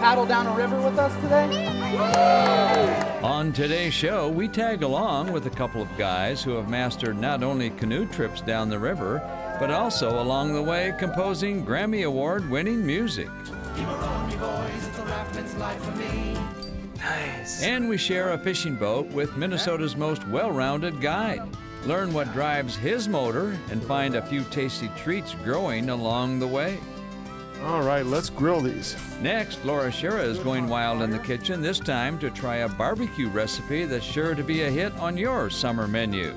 paddle down a river with us today? On today's show, we tag along with a couple of guys who have mastered not only canoe trips down the river, but also along the way composing Grammy Award-winning music. Nice. And we share a fishing boat with Minnesota's most well-rounded guide. Learn what drives his motor and find a few tasty treats growing along the way. All right, let's grill these. Next, Laura Shira is going wild in the kitchen, this time to try a barbecue recipe that's sure to be a hit on your summer menu.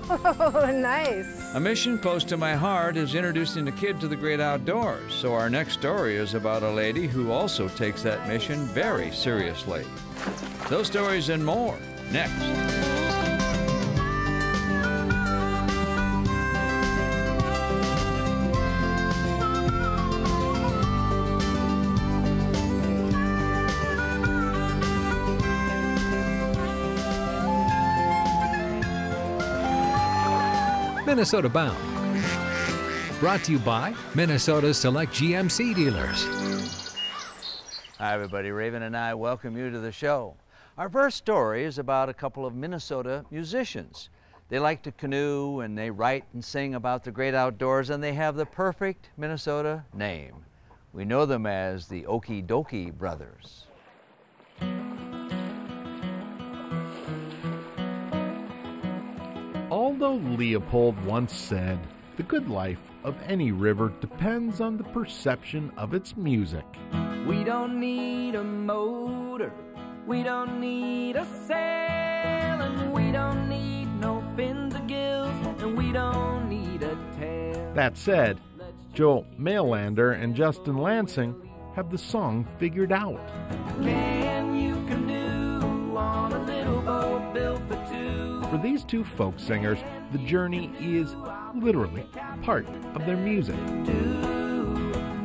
Oh, nice. A mission close to my heart is introducing a kid to the great outdoors, so our next story is about a lady who also takes that mission very seriously. Those stories and more, next. Minnesota Bound. Brought to you by Minnesota's select GMC dealers. Hi everybody, Raven and I welcome you to the show. Our first story is about a couple of Minnesota musicians. They like to canoe and they write and sing about the great outdoors, and they have the perfect Minnesota name. We know them as the Okie Dokie Brothers. Although Leopold once said, the good life of any river depends on the perception of its music. We don't need a motor, we don't need a sail, and we don't need no fins or gills, and we don't need a tail. That said, Joel Mailander and Justin Lansing have the song figured out. Can you canoe on a little boat built for two? For these two folk singers, the journey is literally part of their music.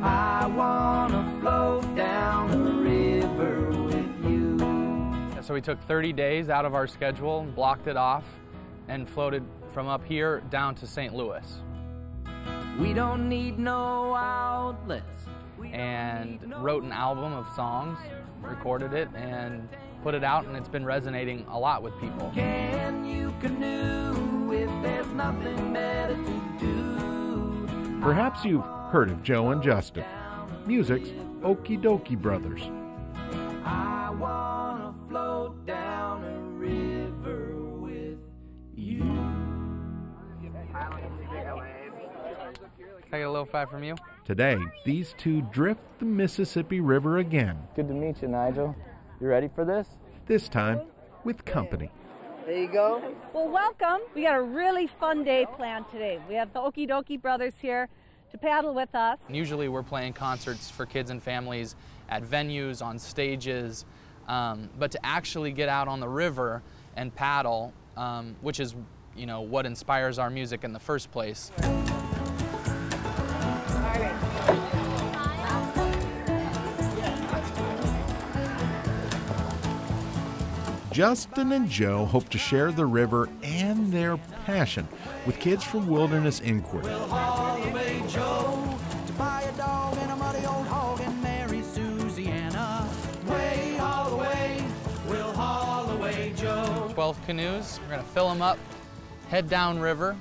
I wanna float down the river with you. So we took 30 days out of our schedule, blocked it off, and floated from up here down to St. Louis. We don't need no outlets. And wrote an album of songs, recorded it, and put it out, and it's been resonating a lot with people. Can you canoe if there's nothing better to do? Perhaps you've heard of Joe and Justin, music's Okie Dokie Brothers. I wanna float down a river with you. Can I get a low five from you? Today, these two drift the Mississippi River again, Good to meet you, Nigel. You ready for this? this time with company. There you go. Well, welcome. We got a really fun day planned today. We have the Okie Dokie Brothers here to paddle with us. Usually we're playing concerts for kids and families at venues, on stages, but to actually get out on the river and paddle, which is, what inspires our music in the first place. Justin and Joe hope to share the river and their passion with kids from Wilderness Inquiry. We'll haul away Joe to buy a dog and a muddy old hog and marry Susiana. Way haul away, we'll haul away Joe. 12 canoes, we're gonna fill them up, head down river,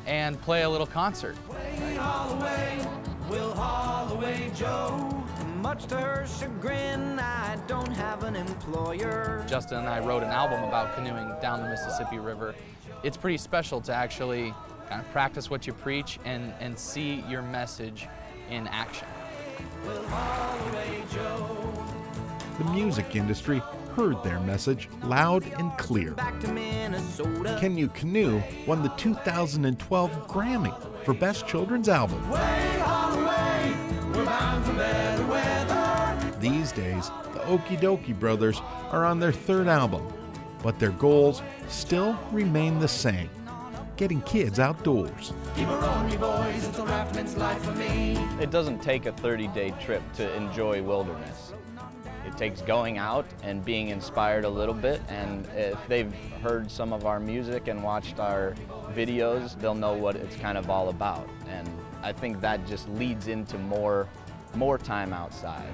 and play a little concert. Way haul away, we'll haul away Joe. Much to her chagrin, I don't have an employer. Justin and I wrote an album about canoeing down the Mississippi River. It's pretty special to actually kind of practice what you preach and see your message in action. We'll haul away Joe. The music industry heard their message loud and clear. Back to Minnesota. Can You Canoe won the 2012 Grammy for Best Children's Album. Way haul away, we're bound for better weather. These days, the Okie Dokie Brothers are on their third album, but their goals still remain the same: getting kids outdoors. Keep her on me, boys, it's a raftsman's life for me. It doesn't take a 30-day trip to enjoy wilderness. It takes going out and being inspired a little bit, and if they've heard some of our music and watched our videos, they'll know what it's kind of all about. And I think that just leads into more time outside.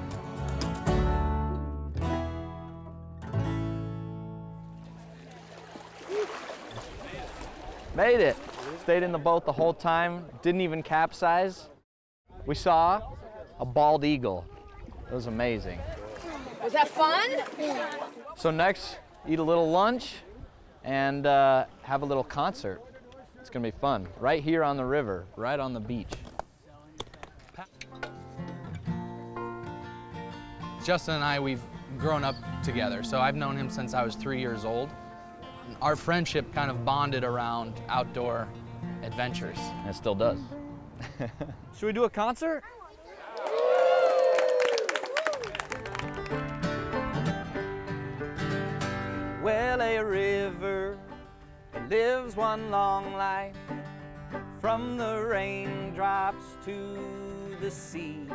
Made it. Stayed in the boat the whole time, didn't even capsize. We saw a bald eagle. It was amazing. Was that fun? So next, eat a little lunch and have a little concert. It's gonna be fun. Right here on the river, right on the beach. Justin and I, we've grown up together. So I've known him since I was 3 years old. Our friendship kind of bonded around outdoor adventures. And it still does. Should we do a concert? Well, a river lives one long life, from the raindrops to the sea.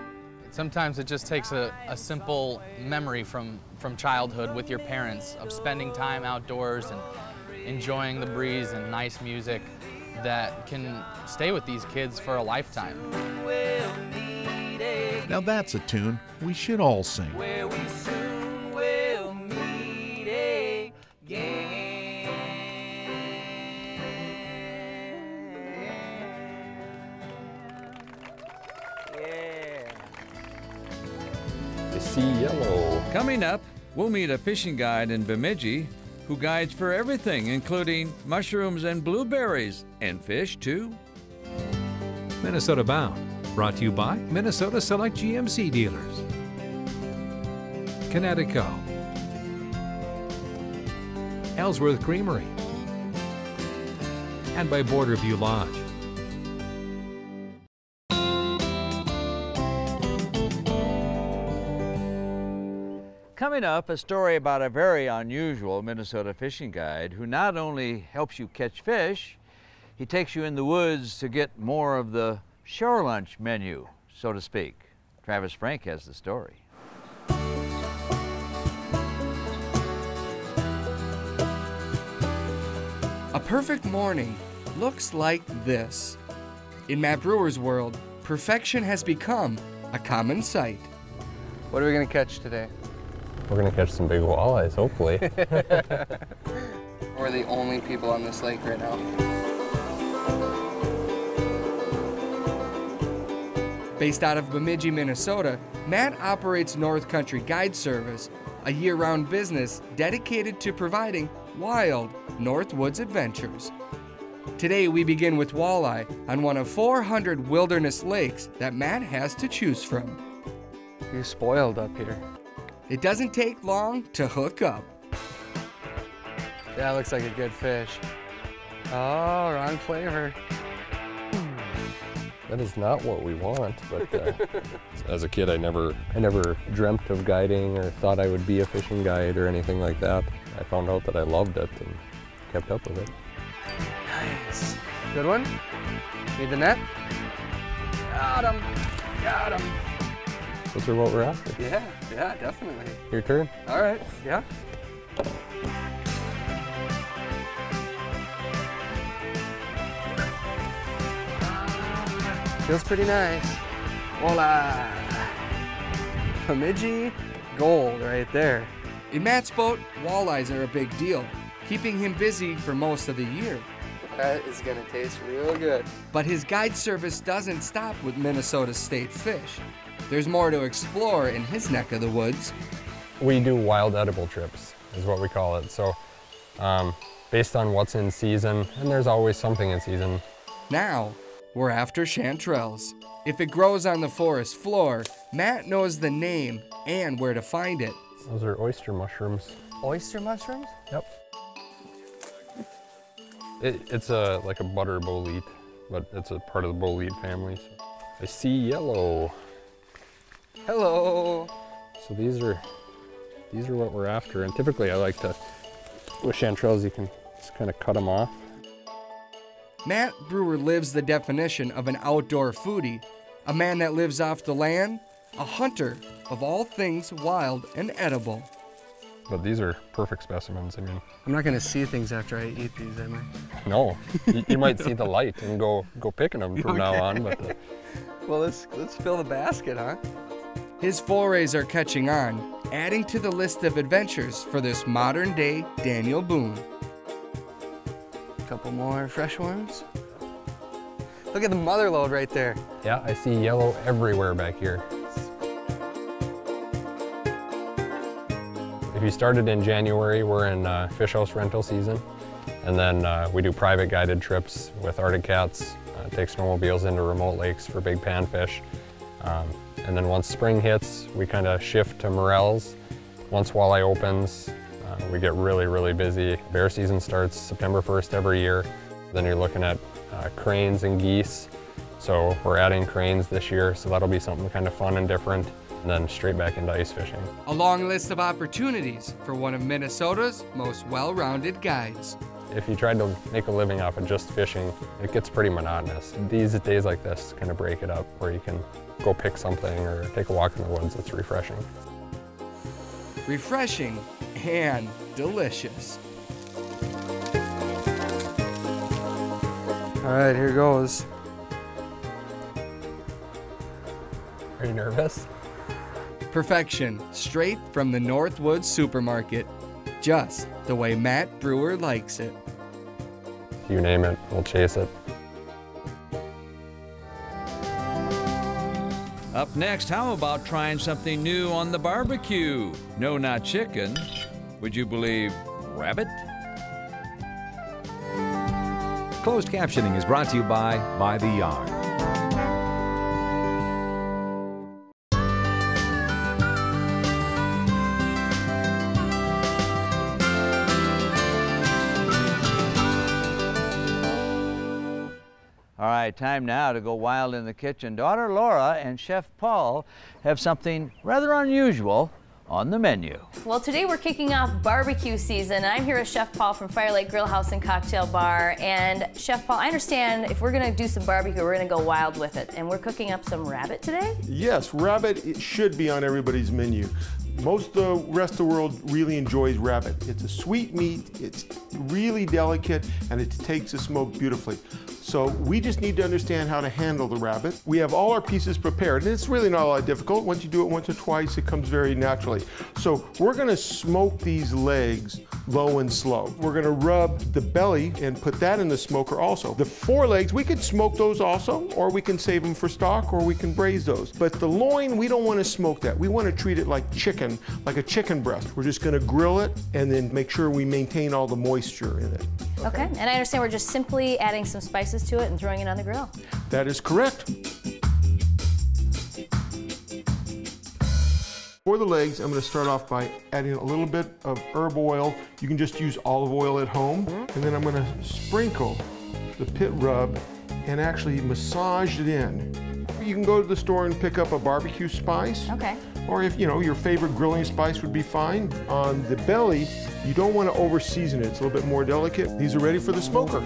Sometimes it just takes a simple memory from childhood with your parents of spending time outdoors and enjoying the breeze and nice music that can stay with these kids for a lifetime. Now that's a tune we should all sing. Where we soon will meet again. Yeah. I see yellow. Coming up, we'll meet a fishing guide in Bemidji who guides for everything, including mushrooms and blueberries, and fish too. Minnesota Bound, brought to you by Minnesota Select GMC dealers. Connecticut, Ellsworth Creamery, and by Borderview Lodge. Coming up, a story about a very unusual Minnesota fishing guide who not only helps you catch fish, he takes you in the woods to get more of the shore lunch menu, so to speak. Travis Frank has the story. A perfect morning looks like this. In Matt Brewer's world, perfection has become a common sight. What are we going to catch today? We're gonna catch some big walleyes, hopefully. We're the only people on this lake right now. Based out of Bemidji, Minnesota, Matt operates North Country Guide Service, a year-round business dedicated to providing wild North Woods adventures. Today we begin with walleye on one of 400 wilderness lakes that Matt has to choose from. You're spoiled up here. It doesn't take long to hook up. That looks like a good fish. Oh, wrong flavor. That is not what we want, but as a kid I never dreamt of guiding or thought I would be a fishing guide or anything like that. I found out that I loved it and kept up with it. Nice. Good one? Need the net? Got him. Got him. Those are what we're after. Yeah, definitely. Your turn? All right, yeah. Feels pretty nice. Voila! Bemidji gold right there. In Matt's boat, walleyes are a big deal, keeping him busy for most of the year. That is gonna taste real good. But his guide service doesn't stop with Minnesota state fish. There's more to explore in his neck of the woods. We do wild edible trips, is what we call it. So based on what's in season, and there's always something in season. Now, we're after chanterelles. If it grows on the forest floor, Matt knows the name and where to find it. Those are oyster mushrooms. Oyster mushrooms? Yep. It's like a butter bolete, but it's a part of the bolete family. So. I see yellow. Hello. So these are what we're after, and typically I like to, with chanterelles, you can just kind of cut them off. Matt Brewer lives the definition of an outdoor foodie, a man that lives off the land, a hunter of all things wild and edible. But these are perfect specimens. I mean, I'm not gonna see things after I eat these, am I? No, you might see the light and go picking them from now on. But well, let's fill the basket, huh? His forays are catching on, adding to the list of adventures for this modern-day Daniel Boone. A couple more fresh ones. Look at the mother lode right there. Yeah, I see yellow everywhere back here. If you started in January, we're in fish house rental season. And then we do private guided trips with Arctic Cats, take snowmobiles into remote lakes for big panfish. And then once spring hits, we kind of shift to morels. Once walleye opens, we get really, really busy. Bear season starts September 1st every year. Then you're looking at cranes and geese. So we're adding cranes this year, so that'll be something kind of fun and different. And then straight back into ice fishing. A long list of opportunities for one of Minnesota's most well-rounded guides. If you tried to make a living off of just fishing, it gets pretty monotonous. These days like this kind of break it up, where you can go pick something or take a walk in the woods. It's refreshing. Refreshing and delicious. All right, here goes. Are you nervous? Perfection, straight from the Northwoods Supermarket. Just the way Matt Brewer likes it. You name it, we'll chase it. Up next, how about trying something new on the barbecue? No, not chicken. Would you believe rabbit? Closed captioning is brought to you by the Yard. All right, time now to go wild in the kitchen. Daughter Laura and Chef Paul have something rather unusual on the menu. Well, today we're kicking off barbecue season. I'm here with Chef Paul from Firelight Grill House and Cocktail Bar. And Chef Paul, I understand if we're gonna do some barbecue, we're gonna go wild with it. And we're cooking up some rabbit today? Yes, rabbit, it should be on everybody's menu. Most of the rest of the world really enjoys rabbit. It's a sweet meat, it's really delicate, and it takes the smoke beautifully. So we just need to understand how to handle the rabbit. We have all our pieces prepared, and it's really not all that difficult. Once you do it once or twice, it comes very naturally. So we're gonna smoke these legs low and slow. We're gonna rub the belly and put that in the smoker also. The forelegs, we could smoke those also, or we can save them for stock, or we can braise those. But the loin, we don't wanna smoke that. We wanna treat it like chicken, like a chicken breast. We're just gonna grill it and then make sure we maintain all the moisture in it. Okay, and I understand we're just simply adding some spices to it and throwing it on the grill. That is correct. For the legs, I'm going to start off by adding a little bit of herb oil. You can just use olive oil at home. And then I'm going to sprinkle the pit rub and actually massage it in. You can go to the store and pick up a barbecue spice. Okay. Or if, you know, your favorite grilling spice would be fine. On the belly, you don't want to over season it. It's a little bit more delicate. These are ready for the smoker.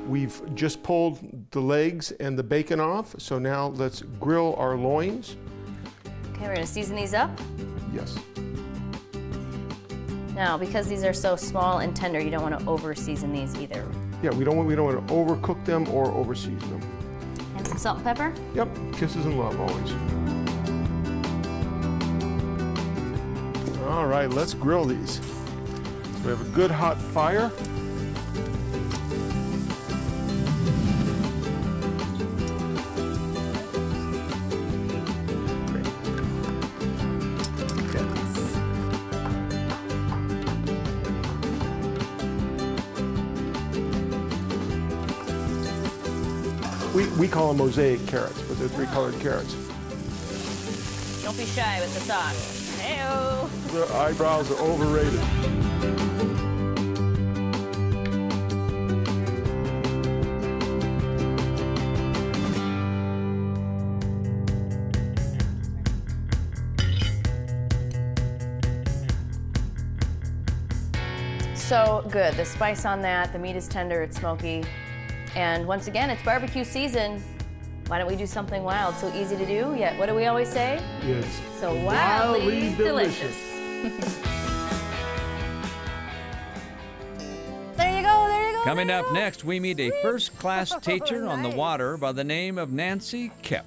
We've just pulled the legs and the bacon off, so now let's grill our loins. Okay, we're gonna season these up. Yes. Now, because these are so small and tender, you don't want to over-season these either. Yeah, we don't want to overcook them or over-season them. And some salt and pepper? Yep, kisses and love always. All right, let's grill these. So we have a good hot fire. We call them mosaic carrots, but they're three-colored carrots. Don't be shy with the sauce. Hey-o! The eyebrows are overrated. So good. The spice on that, the meat is tender, it's smoky. And once again, it's barbecue season. Why don't we do something wild? So easy to do, yet what do we always say? Yes. So wildly delicious. Coming up next, we meet a first-class teacher on the water by the name of Nancy Koepp.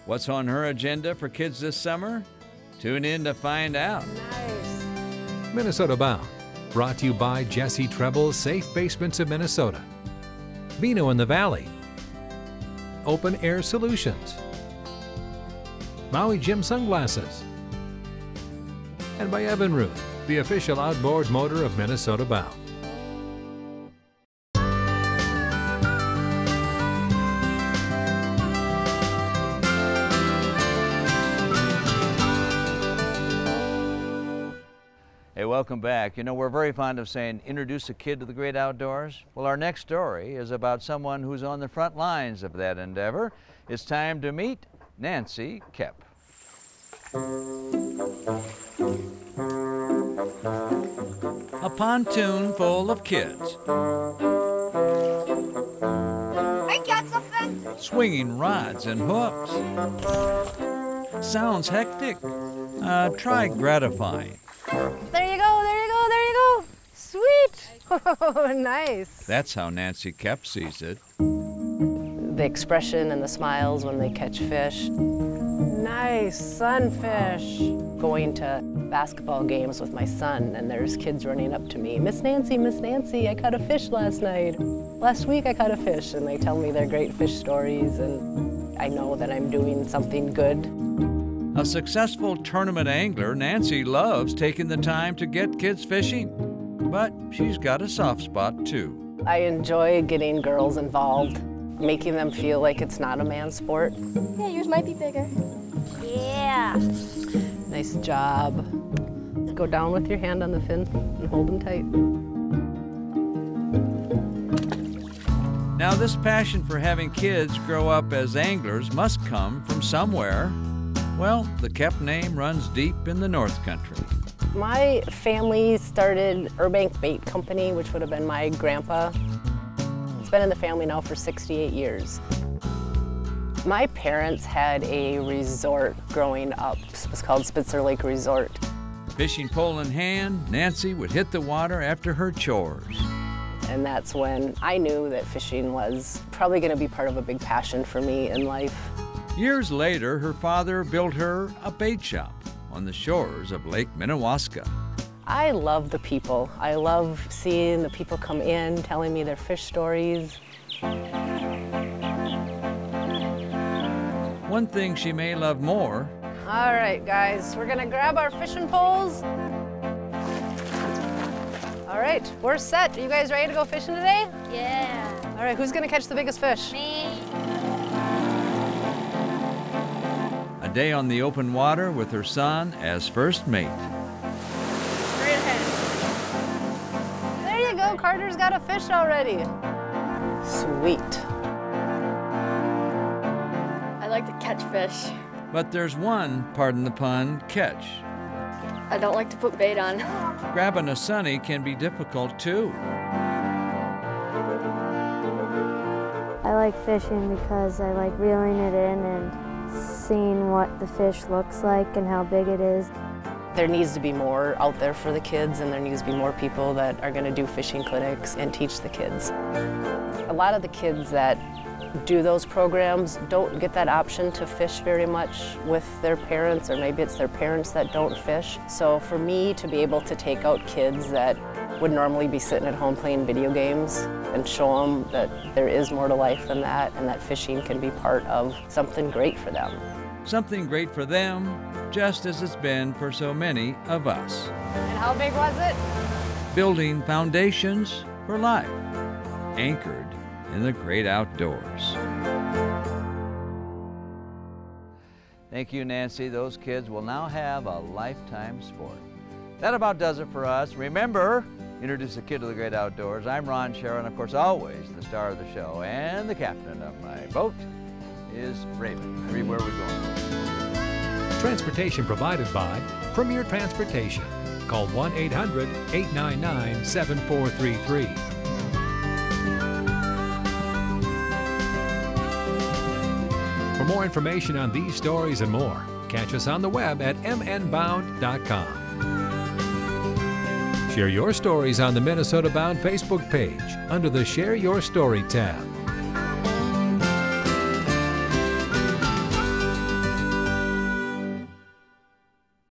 What's on her agenda for kids this summer? Tune in to find out. Minnesota Bound, brought to you by Jesse Treble's Safe Basements of Minnesota, Vino in the Valley, Open Air Solutions, Maui Gym Sunglasses, and by Evinrude, the official outboard motor of Minnesota Bound. Hey, welcome back. You know, we're very fond of saying, introduce a kid to the great outdoors. Well, our next story is about someone who's on the front lines of that endeavor. It's time to meet Nancy Koepp. A pontoon full of kids. I got something. Swinging rods and hooks. Sounds hectic. Try gratifying. There you go, there you go, there you go. Sweet. Oh, nice. That's how Nancy Koepp sees it. The expression and the smiles when they catch fish. Nice, sunfish. Going to basketball games with my son, and there's kids running up to me, Miss Nancy, I caught a fish last night. Last week I caught a fish, and they tell me their great fish stories, and I know that I'm doing something good. A successful tournament angler, Nancy loves taking the time to get kids fishing, but she's got a soft spot too. I enjoy getting girls involved, making them feel like it's not a man's sport. Yeah, yours might be bigger. Yeah. Nice job. Go down with your hand on the fin and hold them tight. Now, this passion for having kids grow up as anglers must come from somewhere. Well, the Koepp name runs deep in the North Country. My family started Urbank Bait Company, which would have been my grandpa. It's been in the family now for 68 years. My parents had a resort growing up. It was called Spitzer Lake Resort. Fishing pole in hand, Nancy would hit the water after her chores. And that's when I knew that fishing was probably going to be part of a big passion for me in life. Years later, her father built her a bait shop on the shores of Lake Minnewaska. I love the people. I love seeing the people come in, telling me their fish stories. One thing she may love more. All right, guys, we're gonna grab our fishing poles. All right, we're set. Are you guys ready to go fishing today? Yeah. All right, who's gonna catch the biggest fish? Me. A day on the open water with her son as first mate. Straight ahead. There you go, Carter's got a fish already. Sweet. I like to catch fish. But there's one, pardon the pun, catch. I don't like to put bait on. Grabbing a sunny can be difficult too. I like fishing because I like reeling it in and seeing what the fish looks like and how big it is. There needs to be more out there for the kids, and there needs to be more people that are going to do fishing clinics and teach the kids. A lot of the kids that do those programs don't get that option to fish very much with their parents, or maybe it's their parents that don't fish. So for me to be able to take out kids that would normally be sitting at home playing video games and show them that there is more to life than that, and that fishing can be part of something great for them. Something great for them, just as it's been for so many of us. And how big was it? Building foundations for life, anchored in the great outdoors. Thank you, Nancy. Those kids will now have a lifetime sport. That about does it for us. Remember, introduce a kid to the great outdoors. I'm Ron Sharon, of course, always the star of the show, and the captain of my boat is Raven. Read where we're going. Transportation provided by Premier Transportation. Call 1-800-899-7433. For more information on these stories and more, catch us on the web at mnbound.com. Share your stories on the Minnesota Bound Facebook page under the Share Your Story tab.